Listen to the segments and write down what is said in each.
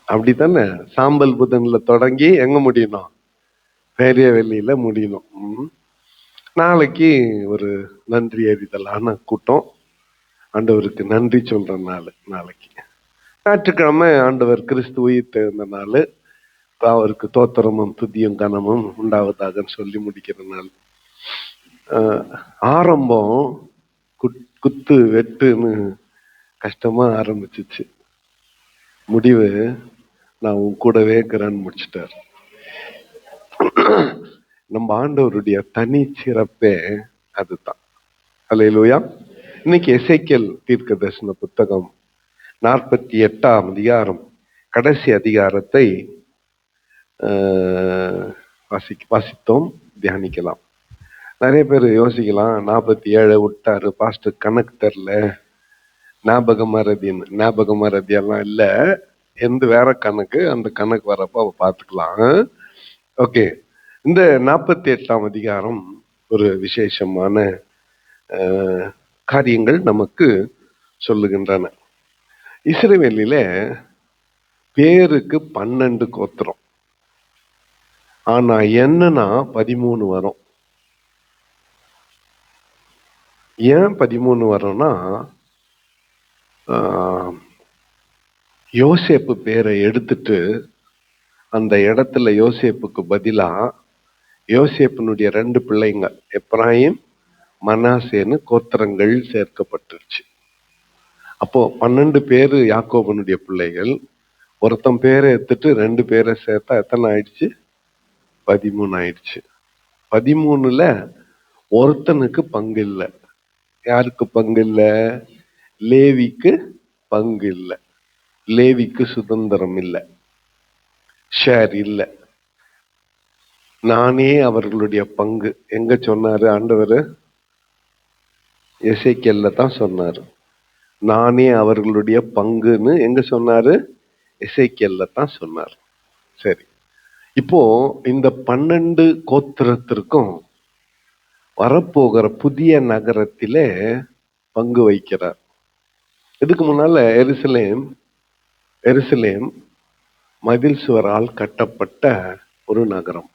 அப்படித்தானே? சாம்பல் புதன்ல தொடங்கி எங்க முடியணும்? பெரிய வெள்ளியில முடியணும். நாளைக்கு ஒரு நன்றி அறிதலான கூட்டம், ஆண்டவருக்கு நன்றி சொல்ற நாள். நாளைக்கு ஞாயிற்றுக்கிழமை ஆண்டவர் கிறிஸ்து உயிர் தெழுந்த நாள். அவருக்கு தோத்திரமும் துதியும் கனமும் உண்டாவதாக சொல்லி முடிக்கிற நாள். ஆரம்பம் குத்து வெட்டுன்னு கஷ்டமா ஆரம்பிச்சிச்சு. முடிவு நான் உன் கூடவே இருக்கிறேன்னு முடிச்சிட்டார். நம்ம ஆண்டவருடைய தனி சிறப்பே அதுதான். அல்லேலூயா. இன்னைக்கு எசேக்கியேல் தீர்க்க தரிசன புத்தகம் 48ஆம் அதிகாரம் கடைசி அதிகாரத்தை வாசித்தோம், தியானிக்கலாம். நிறைய பேர் யோசிக்கலாம், 47 விட்டாரு பாஸ்டர், கணக்கு தெரில, ஞாபக மறதி எல்லாம் இல்ல, எந்த வேற கணக்கு, அந்த கணக்கு வரப்ப பார்த்துக்கலாம். ஓகே, இந்த 48ஆம் அதிகாரம் ஒரு விசேஷமான காரியங்கள் நமக்கு சொல்லுகின்றன. இஸ்ரவேலில பேருக்கு 12 கோத்திரம், ஆனா என்னன்னா 13 வரும். ஏன் 13 வரும்னா, யோசேப்பு பேரை எடுத்துட்டு அந்த இடத்துல யோசேப்புக்கு பதிலா யோசேப்பினுடைய 2 பிள்ளைங்க எப்ராயிம் மனாசேன்னு கோத்திரங்கள் சேர்க்கப்பட்டுருச்சு. அப்போ 12 பேரு யாக்கோபனுடைய பிள்ளைகள். ஒருத்தன் பேரை எடுத்துட்டு 2 பேரை சேர்த்தா எத்தனை ஆயிடுச்சு? 13 ஆயிடுச்சு. 13ல ஒருத்தனுக்கு பங்கு இல்லை. யாருக்கு பங்கு இல்லை? லேவிக்கு பங்கு இல்லை. லேவிக்கு சுதந்திரம் இல்லை, ஷேர் இல்லை. நானே அவர்களுடைய பங்கு. எங்க சொன்னாரு ஆண்டவர்? எசேக்கியேல்ல தான் சொன்னாரு. நானே அவர்களுடைய பங்குன்னு எங்க சொன்னாரு? எசேக்கியேல்ல தான் சொன்னார். சரி, இப்போ இந்த 12 கோத்திரத்திற்கும் வரப்போகிற புதிய நகரத்திலே பங்கு வைக்கிறார். இதுக்கு முன்னால எருசலேம் மதில் சுவரால் கட்டப்பட்ட ஒரு நகரம்.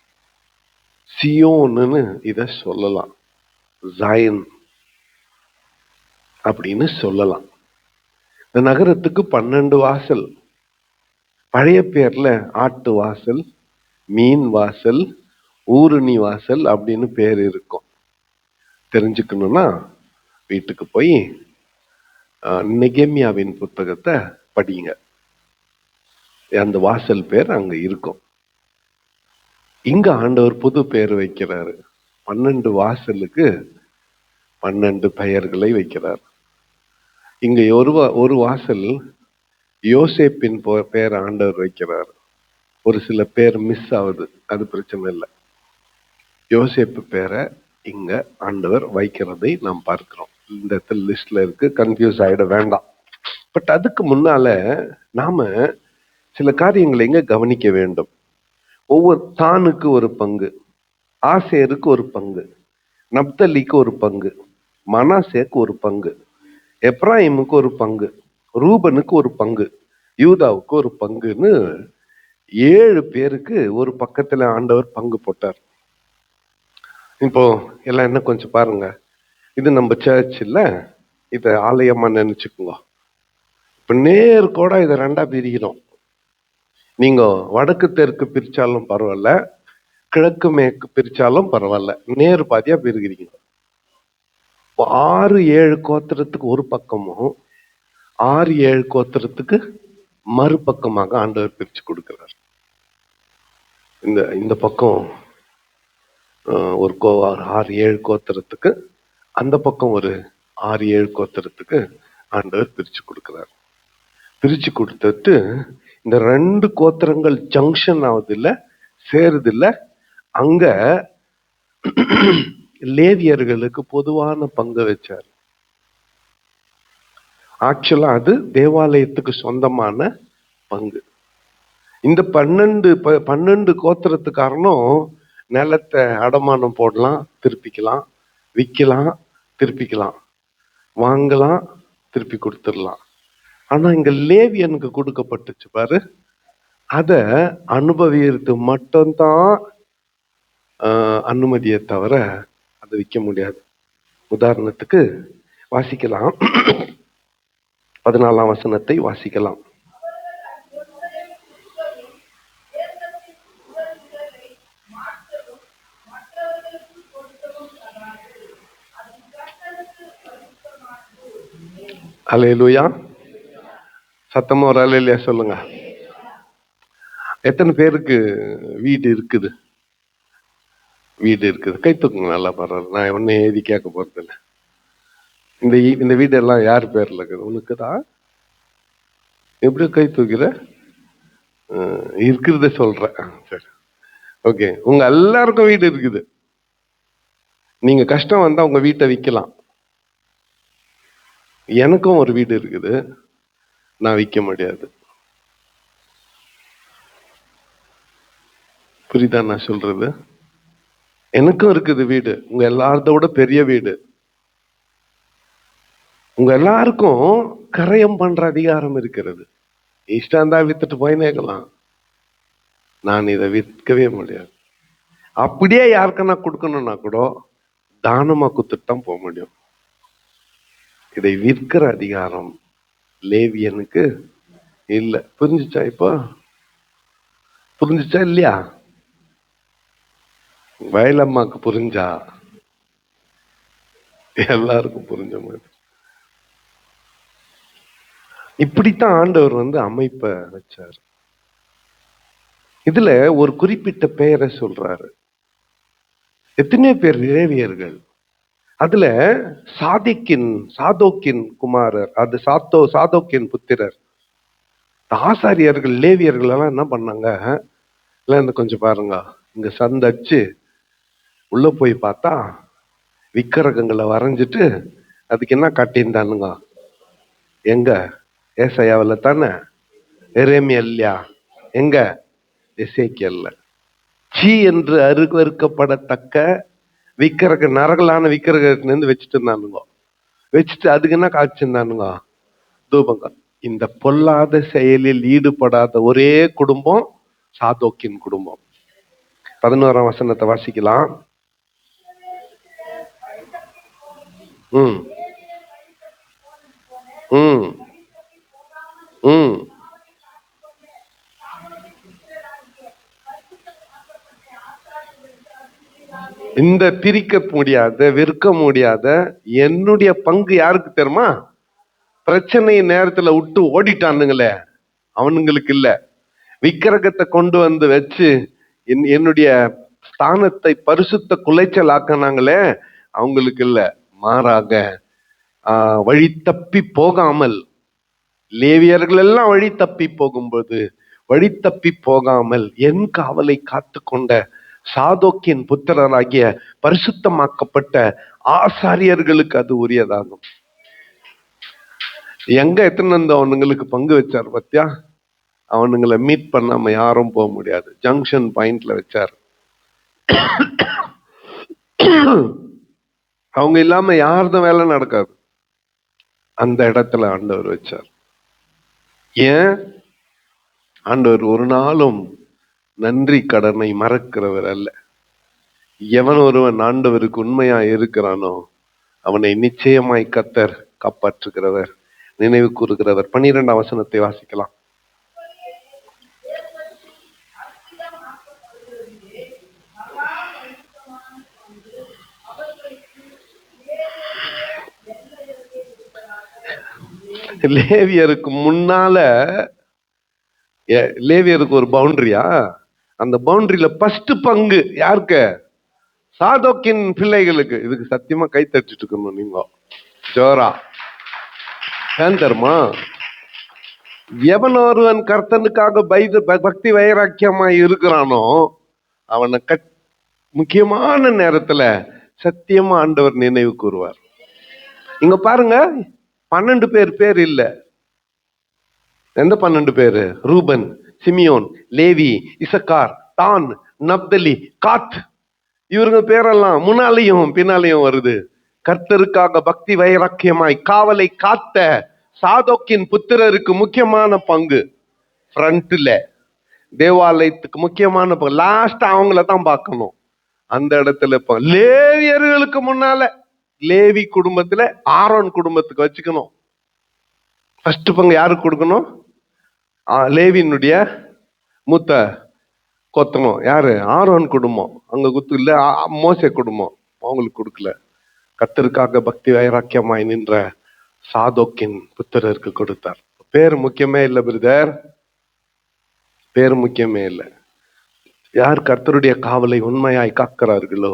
சியோன்னு இத சொல்லலாம், ஜாயன் அப்படின்னு சொல்லலாம். இந்த நகரத்துக்கு 12 வாசல். பழைய பேர்ல ஆட்டு வாசல், மீன் வாசல், ஊருணி வாசல் அப்படின்னு பேர் இருக்கும். தெரிஞ்சுக்கணும்னா வீட்டுக்கு போய் நெகேமியாவின் புத்தகத்தை படிங்க. அந்த வாசல் பேர் அங்க இருக்கும். இங்க ஆண்டவர் புது பேர் வைக்கிறாரு. 12 வாசலுக்கு 12 பெயர்களை வைக்கிறார். இங்க ஒரு வாசல் யோசேப்பின் பேர் ஆண்டவர் வைக்கிறார். ஒரு சில பேர் மிஸ் ஆகுது, அது பிரச்சனை இல்லை. யோசேப்பு பேரை இங்க ஆண்டவர் வைக்கிறதை நாம் பார்க்கிறோம். இந்த இடத்துல லிஸ்ட்ல இருக்கு, கன்ஃபியூஸ் ஆயிட வேண்டாம். பட் அதுக்கு முன்னால நாம சில காரியங்களை இங்க கவனிக்க வேண்டும். ஒவ்வொரு தானுக்கு ஒரு பங்கு, ஆசேருக்கு ஒரு பங்கு, நப்தலிக்கு ஒரு பங்கு, மனாசேக்கு ஒரு பங்கு, எப்ராயிமுக்கு ஒரு பங்கு, ரூபனுக்கு ஒரு பங்கு, யூதாவுக்கு ஒரு பங்குன்னு 7 பேருக்கு ஒரு பக்கத்துல ஆண்டவர் பங்கு போட்டார். இப்போ எல்லாம் என்ன கொஞ்சம் பாருங்க. இது நம்ம சர்ச் இல்ல, இத ஆலயமா நினைச்சுக்கோங்க. இப்ப நேர்கோட இதை 2ஆ பிரிக்கிறோம். நீங்க வடக்கு தெற்கு பிரிச்சாலும் பரவாயில்ல, கிழக்கு மேற்கு பிரிச்சாலும் பரவாயில்ல, நேர் பாதியா பிரிக்கிறீங்க. 6-7 கோத்திரத்துக்கு ஒரு பக்கமும் 6-7 கோத்திரத்துக்கு மறுபக்கமாக ஆண்டவர் பிரிச்சு கொடுக்கிறார். இந்த பக்கம் ஒரு 6-7 கோத்திரத்துக்கு, அந்த பக்கம் ஒரு 6-7 கோத்திரத்துக்கு ஆண்டவர் பிரிச்சு கொடுக்கிறார். பிரிச்சு கொடுத்துட்டு இந்த 2 கோத்திரங்கள் ஜங்ஷன் ஆகுது இல்ல, சேருது இல்ல, அங்க லேவியர்களுக்கு பொதுவான பங்கு வச்சார். ஆக்சுவலா அது தேவாலயத்துக்கு சொந்தமான பங்கு. இந்த 12 கோத்திரத்துக்காரனும் நிலத்தை அடமானம் போடலாம், திருப்பிக்கலாம், விற்கலாம், திருப்பிக்கலாம், வாங்கலாம், திருப்பி கொடுத்துடலாம். ஆனா இங்க லேவியனுக்கு கொடுக்கப்பட்டுச்சு பாரு, அத அனுபவிக்கிறது மட்டும்தான் அனுமதியை தவிர அதை விற்க முடியாது. உதாரணத்துக்கு வாசிக்கலாம், 14ஆம் வசனத்தை வாசிக்கலாம். அல்லேலூயா. சத்தமா ஒரு அல்லேலூயா சொல்லுங்க. எத்தனை பேருக்கு வீடு இருக்குது? வீடு இருக்குது, கை தூக்குங்க. நல்லா பரவாயில்ல, நான் ஒன்னும் எழுதி கேட்க போறது இல்லை. இந்த வீடு எல்லாம் யார் பேர்ல இருக்குது? உனக்கு தான். எப்படி கை தூக்கிற? இருக்கிறத சொல்றேன். சரி, ஓகே. உங்க எல்லாருக்கும் வீடு இருக்குது. நீங்க கஷ்டம் வந்தா உங்க வீட்டை விற்கலாம். எனக்கும் ஒரு வீடு இருக்குது, நான் விற்க முடியாது. புரியுதா நான் சொல்றது? எனக்கும் இருக்குது வீடு, உங்க எல்லாரோட பெரிய வீடு. உங்க எல்லாருக்கும் கரையம் பண்ற அதிகாரம் இருக்கிறது. இஷ்டம் தான் வித்துட்டு போயினேக்கலாம். நான் இதை விற்கவே முடியாது. அப்படியே யாருக்குன்னா கொடுக்கணும்னா கூட தானமா குத்துட்டு போக முடியும். இதை விற்கிற அதிகாரம் லேவியனுக்கு இல்ல. புரிஞ்சுச்சா? இப்போ புரிஞ்சுச்சா இல்லையா? வயலம்மாக்கு புரிஞ்சா எல்லாருக்கும் புரிஞ்ச மாதிரி. இப்படித்தான் ஆண்டவர் அமைப்பை வச்சார். இதுல ஒரு குறிப்பிட்ட பெயரை சொல்றாரு. எத்தனையோ பேர் லேவியர்கள். அதுல சாதோக்கின் குமாரர், அது சாதோக்கின் புத்திரர், ஆசாரியர்கள், லேவியர்கள் எல்லாம் என்ன பண்ணாங்க? கொஞ்சம் பாருங்க, இங்க சந்தச்சு உள்ள போய் பார்த்தா விக்கிரகங்களை வரைஞ்சிட்டு அதுக்கு என்ன காட்டியிருந்தானுங்க? எங்க? ஏசாயாவுல தானே, எரேமியா எங்க? எசேக்கியல்ல. சீ என்று அருவருக்கப்படத்தக்க விக்கிரக, நரகலான விக்கிரகத்திலிருந்து வச்சுட்டு இருந்தானுங்க. வச்சுட்டு அதுக்கு என்ன காய்ச்சிருந்தானுங்க? தூபங்கள். இந்த பொல்லாத செயலில் ஈடுபடாத ஒரே குடும்பம் சாதோக்கின் குடும்பம். 11ஆம் வசனத்தை வாசிக்கலாம். இந்த பிரிக்க முடியாத, விற்க முடியாத என்னுடைய பங்கு யாருக்கு தெரியுமா? பிரச்சனை நேரத்துல விட்டு ஓடிட்டானுங்களே அவனுங்களுக்கு இல்ல. விக்கிரகத்தை கொண்டு வச்சு என்னுடைய ஸ்தானத்தை பரிசுத்த குலைச்சல் ஆக்கினாங்களே அவங்களுக்கு இல்ல. மாறாக வழி தப்பி போகாமல், லேவியர்கள் எல்லாம் வழி தப்பி போகும்போது வழி தப்பி போகாமல் என் காவலை காத்து கொண்ட சாதோக்கின் புத்திரராகிய பரிசுத்தமாக்கப்பட்ட ஆசாரியர்களுக்கு அது உரியதாகும். எங்க எத்தனை அவனுங்களுக்கு பங்கு வச்சார் பத்தியா? அவனுங்களை மீட் பண்ணாம யாரும் போக முடியாது. ஜங்ஷன் பாயிண்ட்ல வச்சார். அவங்க இல்லாம யாருக்கும் வேலை நடக்காது. அந்த இடத்துல ஆண்டவர் வச்சார். ஏன்? ஆண்டவர் ஒரு நாளும் நன்றி கடனை மறக்கிறவர் அல்ல. எவன் ஒருவன் ஆண்டவருக்கு உண்மையா இருக்கிறானோ அவனை நிச்சயமாய் கர்த்தர் காப்பாற்றுகிறவர், நினைவு கூறுகிறவர். 12ஆம் வசனத்தை வாசிக்கலாம். லேவியருக்கு முன்னால, லேவியருக்கு ஒரு பவுண்டரியா, அந்த பவுண்டரியில ஃபர்ஸ்ட் பங்கு யாருக்கு? சாதோக்கின் பிள்ளைகளுக்கு. இதுக்கு சத்தியமா கை தட்டிட்டு இருக்கணும் நீங்க ஜோரா. ஏன் தெரியுமா? எவன் ஒருவன் கர்த்தனுக்காக பக்தி வைராக்கியமா இருக்கிறானோ அவனை முக்கியமான நேரத்துல சத்தியமா ஆண்டவர் நினைவு கூறுவார். இங்க பாருங்க, 12 பேர் இல்ல. எந்த 12 பேரு? ரூபன், சிமியோன், லேவி, இசக்கார், தான், நப்தலி, காத். இவருங்க பேரெல்லாம் முன்னாலையும் பின்னாலையும் வருது. கர்த்தருக்காக பக்தி வைராக்கியமாய் காவலை காத்த சாதோக்கின் புத்திரருக்கு முக்கியமான பங்கு ஃப்ரண்ட்ல. தேவாலயத்துக்கு முக்கியமான லாஸ்ட் அவங்கள தான் பார்க்கணும். அந்த இடத்துல இப்ப லேவியர்களுக்கு முன்னால லேவி குடும்பத்துல ஆரோன் குடும்பத்துக்கு வச்சுக்கணும். ஃபர்ஸ்ட் பங்கு யாருக்கு கொடுக்கணும்? லேவியினுடைய மூத்த கொத்தணும் யாரு? ஆரோன் குடும்பம். அங்க குத்து இல்ல, மோசே குடும்பம் அவங்களுக்கு கொடுக்கல. கர்த்தருக்காக பக்தி வைராக்கியமாய் நின்ற சாதோக்கின் புத்திரருக்கு கொடுத்தார். பேர் முக்கியமே இல்லை பிரதர், பேர் முக்கியமே இல்லை. யார் கர்த்தருடைய காவலை உண்மையாய் காக்கிறார்களோ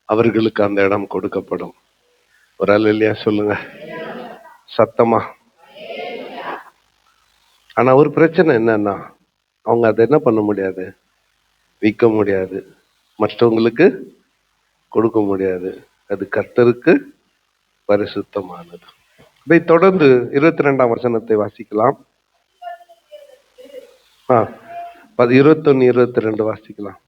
அவர்களுக்கு அந்த இடம் கொடுக்கப்படும். ஒரு அல்லேலூயா சொல்லுங்க சத்தமா. ஆனா ஒரு பிரச்சனை என்னன்னா, அவங்க அதை என்ன பண்ண முடியாது, விற்க முடியாது, மற்றவங்களுக்கு கொடுக்க முடியாது. அது கர்த்தருக்கு பரிசுத்தமானது. இதை தொடர்ந்து 22ஆம் வசனத்தை வாசிக்கலாம். 21, 22 வாசிக்கலாம்.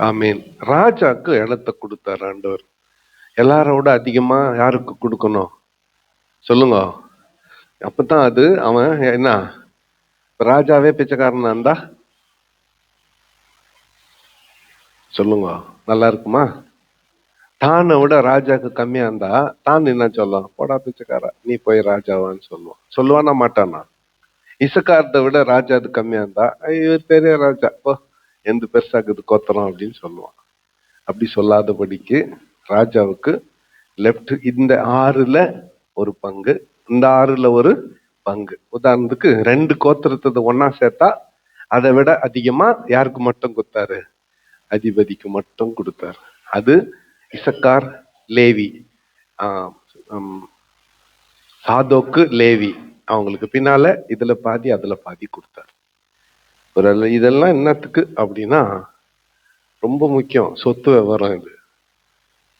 ஆமீன். ராஜாக்கு இடத்தை கொடுத்தார் ஆண்டவர். எல்லாரோட அதிகமா யாருக்கு கொடுக்கணும் சொல்லுங்க. அப்பதான் அது அவன் என்ன, ராஜாவே பிச்சைக்காரனா இருந்தா சொல்லுங்க நல்லா இருக்குமா? தானை விட ராஜாக்கு கம்மியா இருந்தா தான் என்ன சொல்லும்? போடா பிச்சைக்காரா, நீ போய் ராஜாவான்னு சொல்லுவான். சொல்லுவானா மாட்டானா? இசக்காரத்தை விட ராஜா அது கம்மியா இருந்தா, இவர் பெரிய ராஜா, போ எந்த பெருசாக்குது கோத்தரம் அப்படின்னு சொல்லுவான். அப்படி சொல்லாதபடிக்கு ராஜாவுக்கு லெப்ட் இந்த 6ல் ஒரு பங்கு, இந்த 6ல் ஒரு பங்கு. உதாரணத்துக்கு 2 கோத்திரத்தை ஒன்னா சேர்த்தா அதை விட அதிகமா யாருக்கு மட்டும் கொடுத்தாரு? அதிபதிக்கு மட்டும் கொடுத்தாரு. அது இசக்கார், லேவி, சாதோக்கு, லேவி, அவங்களுக்கு பின்னால இதுல பாதி அதுல பாதி கொடுத்தாரு. ஒரு இதெல்லாம் என்னத்துக்கு அப்படின்னா ரொம்ப முக்கியம். சொத்து விவரம் இது.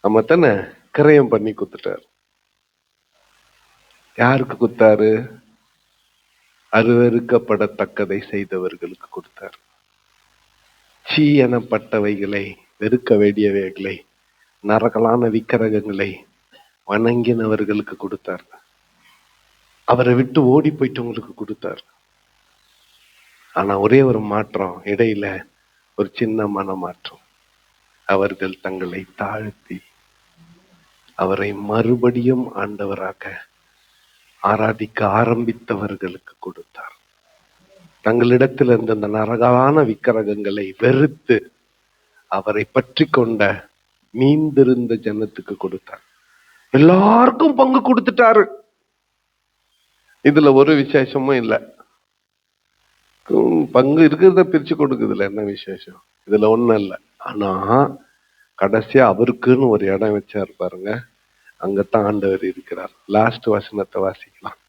நம்ம தானே கிரயம் பண்ணி கொடுத்துட்டாரு. யாருக்கு கொடுத்தாரு? அருவருக்கப்படத்தக்கதை செய்தவர்களுக்கு கொடுத்தார். சீ எனப்பட்டவைகளை, வெறுக்க வேண்டியவைகளை, நரகலான விக்கிரகங்களை வணங்கினவர்களுக்கு கொடுத்தார். அவரை விட்டு ஓடி போயிட்டவங்களுக்கு கொடுத்தார். ஆனா ஒரே ஒரு மாற்றம், இடையில ஒரு சின்ன மனமாற்றம். அவர்கள் தங்களை தாழ்த்தி அவரை மறுபடியும் ஆண்டவராக ஆராதிக்க ஆரம்பித்தவர்களுக்கு கொடுத்தார். தங்களிடத்தில் இருந்த அந்த நரகான விக்கிரகங்களை வெறுத்து அவரை பற்றி கொண்ட மீந்திருந்த ஜனத்துக்கு கொடுத்தார். எல்லாருக்கும் பங்கு கொடுத்துட்டாரு. இதுல ஒரு விசேஷமும் இல்லை. பங்கு இருக்கிறத பிரிச்சு கொடுக்குதுல என்ன விசேஷம்? இதுல ஒண்ணும் இல்லை. ஆனா கடைசியா அவருக்குன்னு ஒரு இடம் வச்சாரு பாருங்க, அங்கத்தான் ஆண்டவர் இருக்கிறார். லாஸ்ட் வசனத்தை வாசிக்கலாம்.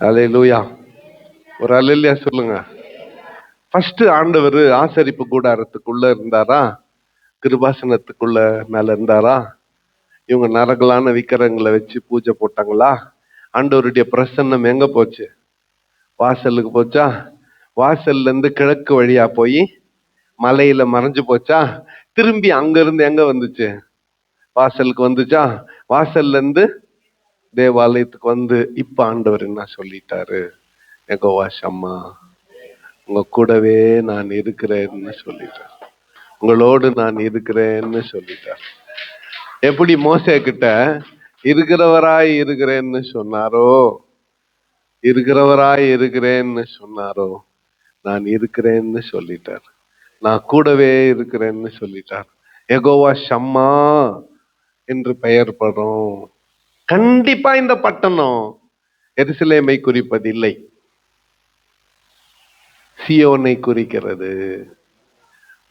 அல்லேலூயா. ஒரு அல்லேலூயா சொல்லுங்க. ஃபர்ஸ்ட் ஆண்டவர் ஆசரிப்பு கூடாரத்துக்குள்ள இருந்தாரா? கிருபாசனத்துக்குள்ள மேல இருந்தாரா? இவங்க நரகலான விக்கிரகங்களை வச்சு பூஜை போட்டாங்களா? ஆண்டவருடைய பிரசன்னம் எங்க போச்சு? வாசலுக்கு போச்சா? வாசல்ல இருந்து கிழக்கு வழியா போய் மலையில மறைஞ்சு போச்சா? திரும்பி அங்க இருந்து எங்க வந்துச்சு? வாசலுக்கு வந்துச்சா? வாசல்ல இருந்து தேவாலயத்துக்கு வந்து இப்ப ஆண்டவர் என்ன சொல்லிட்டாரு? யெகோவா ஷம்மா, உங்க கூடவே நான் இருக்கிறேன்னு சொல்லிட்டார். உங்களோடு நான் இருக்கிறேன்னு சொல்லிட்டார். எப்படி மோசே கிட்ட இருக்கிறவராய் இருக்கிறேன்னு சொன்னாரோ, இருக்கிறவராய் இருக்கிறேன்னு சொன்னாரோ, நான் இருக்கிறேன்னு சொல்லிட்டார். நான் கூடவே இருக்கிறேன்னு சொல்லிட்டார். யெகோவா ஷம்மா என்று பெயர் படும். கண்டிப்பா இந்த பட்டணம் எருசலேமை குறிப்பதில்லை, சியோனை குறிக்கிறது,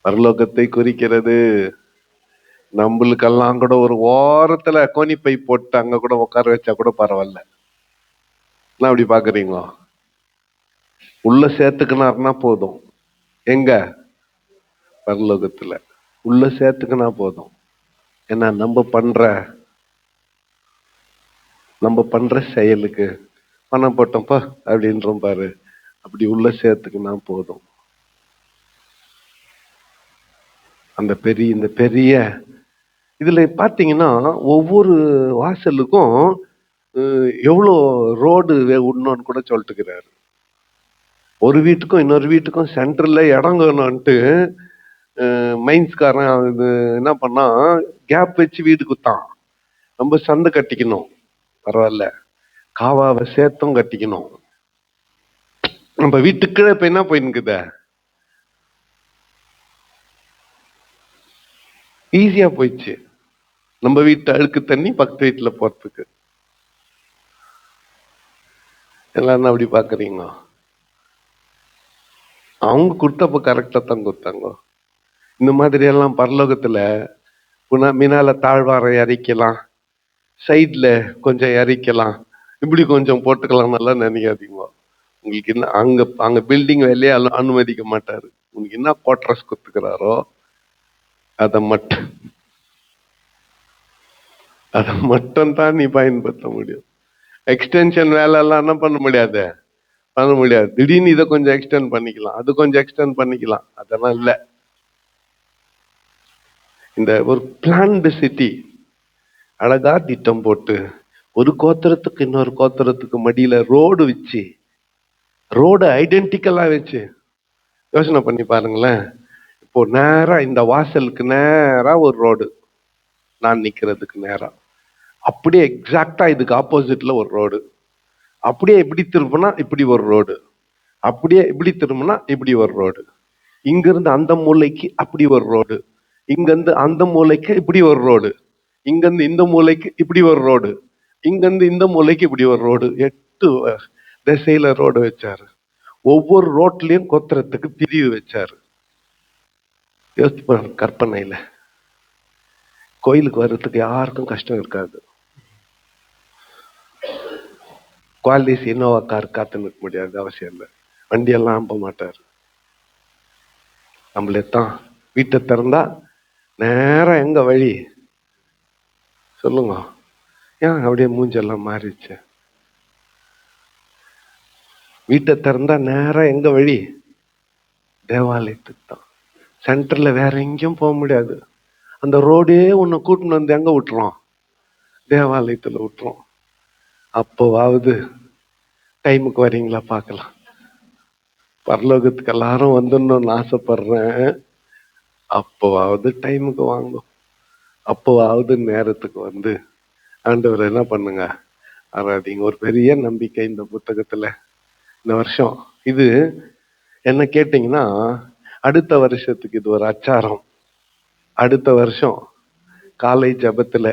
பரலோகத்தை குறிக்கிறது. நம்மளுக்கெல்லாம் கூட ஒரு ஓரத்துல கோணிப்பை போட்டு அங்க கூட உட்கார வச்சா கூட பரவாயில்ல. நான் அப்படி பாக்குறீங்களோ? உள்ள சேர்த்துக்கினார்னா போதும். எங்க? பரலோகத்துல உள்ள சேர்த்துக்கினா போதும். ஏன்னா நம்ம பண்ற செயலுக்கு பணம் போட்டோம்ப்பா அப்படின்றோம் பாரு, அப்படி உள்ள சேர்த்துக்கினா போதும். இந்த பெரிய இதுல பாத்தீங்கன்னா ஒவ்வொரு வாசலுக்கும் எவ்வளோ ரோடு விடணும்னு கூட சொல்லிட்டுக்கிறாரு. ஒரு வீட்டுக்கும் இன்னொரு வீட்டுக்கும் சென்டர்ல இடம் வேணும்ட்டு மைன்ஸ்காரன் இது என்ன பண்ணா, கேப் வச்சு வீடு குத்தான். நம்ம சந்தை கட்டிக்கணும் பரவாயில்ல, காவாவை சேர்த்தும் கட்டிக்கணும். நம்ம வீட்டுக்கு இப்ப என்ன போயிருக்குத, ஈஸியா போயிடுச்சு. நம்ம வீட்டு அழுக்கு தண்ணி பக்கத்து வீட்டுல போறதுக்கு. எல்லாரும் அப்படி பாக்குறீங்க? அவங்க கொடுத்தப்ப கரெக்டா தான் கொடுத்தாங்க. இந்த மாதிரி எல்லாம் பரலோகத்துல மினால தாழ்வாரம் இறக்கலாம், சைட்ல கொஞ்சம் இறக்கலாம், இப்படி கொஞ்சம் போட்டுக்கலாம் நல்லா நினைக்காதீங்க. உங்களுக்கு என்ன அங்க பில்டிங் வேலையே அனுமதிக்க மாட்டாரு. உங்களுக்கு என்ன குவார்டர்ஸ் கொடுத்துக்கிறாரோ அதை மட்டும் தான் நீ பயன்படுத்த முடியும். எக்ஸ்டென்ஷன் வேலை எல்லாம் என்ன பண்ண முடியாது. திடீர்னு இதை கொஞ்சம் எக்ஸ்டெண்ட் பண்ணிக்கலாம், அது கொஞ்சம் எக்ஸ்டெண்ட் பண்ணிக்கலாம், அதெல்லாம் இல்ல. இந்த ஒரு பிளான்டு சிட்டி அழகா திட்டம் போட்டு ஒரு கோத்திரத்துக்கு இன்னொரு கோத்திரத்துக்கு மடியில ரோடு வச்சு, ரோடு ஐடென்டிக்கலா வச்சு யோசனை பண்ணி பாருங்களேன். இப்போ நேரா இந்த வாசலுக்கு நேரா ஒரு ரோடு, நான் நிக்கிறதுக்கு நேரா அப்படியே எக்ஸாக்டா இதுக்கு ஆப்போசிட்ல ஒரு ரோடு, அப்படியே இப்படி திரும்பினா இப்படி ஒரு ரோடு, அப்படியே இப்படி திரும்பினா இப்படி ஒரு ரோடு, இங்கிருந்து அந்த மூலைக்கு அப்படி ஒரு ரோடு, இங்கிருந்து அந்த மூலைக்கு இப்படி ஒரு ரோடு, இங்கிருந்து இந்த மூலைக்கு இப்படி ஒரு ரோடு, இங்கிருந்து இந்த மூலைக்கு இப்படி ஒரு ரோடு. 8 திசையில ரோடு வச்சாரு. ஒவ்வொரு ரோட்லயும் கொத்துறதுக்கு பிரிவு வச்சாரு. யோசிச்சு கற்பனையில கோயிலுக்கு வர்றதுக்கு யாருக்கும் கஷ்டம் இருக்காது. குவாலிஸ் இனோவா கார் காத்து நிற்க முடியாது, அவசியம் இல்லை. வண்டியெல்லாம் அனுப்ப மாட்டார். நம்மளேத்தான் வீட்டை திறந்தா நேரம் எங்க வழி சொல்லுங்க. ஏன் அப்படியே மூஞ்செல்லாம் மாறிடுச்சு? வீட்டை திறந்தா நேரம் எங்க வழி? தேவாலயத்துக்கு தான். சென்டர்ல வேற எங்கேயும் போக முடியாது. அந்த ரோடே உன்னை கூட்டின்னு வந்து எங்க விட்டுறோம்? தேவாலயத்துல விட்டுறோம். அப்போவாவது டைமுக்கு வரீங்களா பார்க்கலாம். பரலோகத்துக்கு எல்லாரும் வந்துடணும்னு ஆசைப்படுறேன். அப்போவாவது டைமுக்கு வாங்கும், அப்போவாவது நேரத்துக்கு வந்து ஆண்டவர் என்ன பண்ணுங்க, ஆராதிங்க. ஒரு பெரிய நம்பிக்கை இந்த புத்தகத்துல. இந்த வருஷம் இது என்ன கேட்டீங்கன்னா, அடுத்த வருஷத்துக்கு இது ஒரு அச்சாரம். அடுத்த வருஷம் காலை ஜபத்துல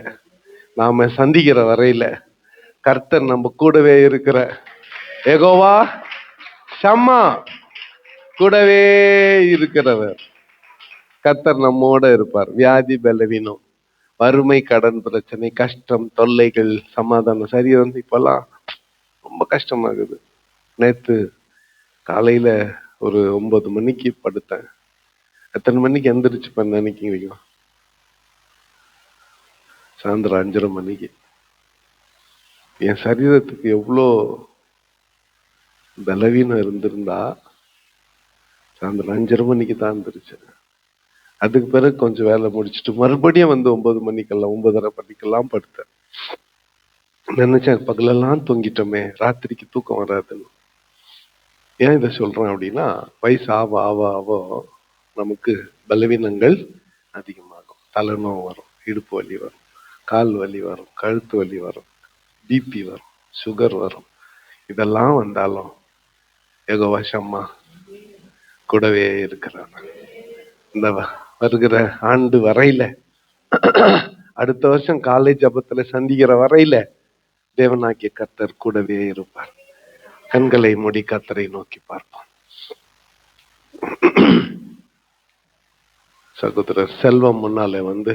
நாம சந்திக்கிற வரையில கர்த்தர் நம்ம கூடவே இருக்கிற யெகோவா ஷம்மா கூடவே இருக்கிறவர். கர்த்தர் நம்மோட இருப்பார். வியாதி, பலவீனம், வறுமை, கடன் பிரச்சனை, கஷ்டம், தொல்லைகள், சமாதானம் சரி வந்து இப்பெல்லாம் ரொம்ப கஷ்டமாகுது. நேத்து காலையில ஒரு 9 மணிக்கு படுத்தேன். எத்தனை மணிக்கு எந்திரிச்சுப்பேன் நினைக்கிறீங்க? சாயந்தரம் 5:30 மணிக்கு. என் சரீரத்துக்கு எவ்வளோ பலவீனம் இருந்திருந்தா சாயந்தரம் 5:30 மணிக்கு தான் எந்திரிச்சேன். அதுக்கு பிறகு கொஞ்சம் வேலை முடிச்சுட்டு மறுபடியும் வந்து 9 மணிக்கெல்லாம் 9:30 மணிக்கெல்லாம் படுத்தேன். நினைச்சேன் பகலெல்லாம் தூங்கிட்டோமே, ராத்திரிக்கு தூக்கம் வராதுன்னு. ஏன் இதை சொல்றேன் அப்படின்னா, வயசு ஆவ ஆவ ஆவோ நமக்கு பலவீனங்கள் அதிகமாகும். தலைநோவு வரும், இடுப்பு வலி வரும், கால் வலி வரும், கழுத்து வலி வரும், பிபி வரும், சுகர் வரும். இதெல்லாம் வந்தாலும் யெகோவா ஷம்மா கூடவே இருக்கிறார். இந்த வருகிற ஆண்டு வரையில, அடுத்த வருஷம் காலை ஜபத்துல சந்திக்கிற வரையில தேவனாகிய கர்த்தர் கூடவே இருப்பார். கண்களை மூடி கர்த்தரை நோக்கி பார்ப்போம். சகோதரர் செல்வம் முன்னாலே வந்து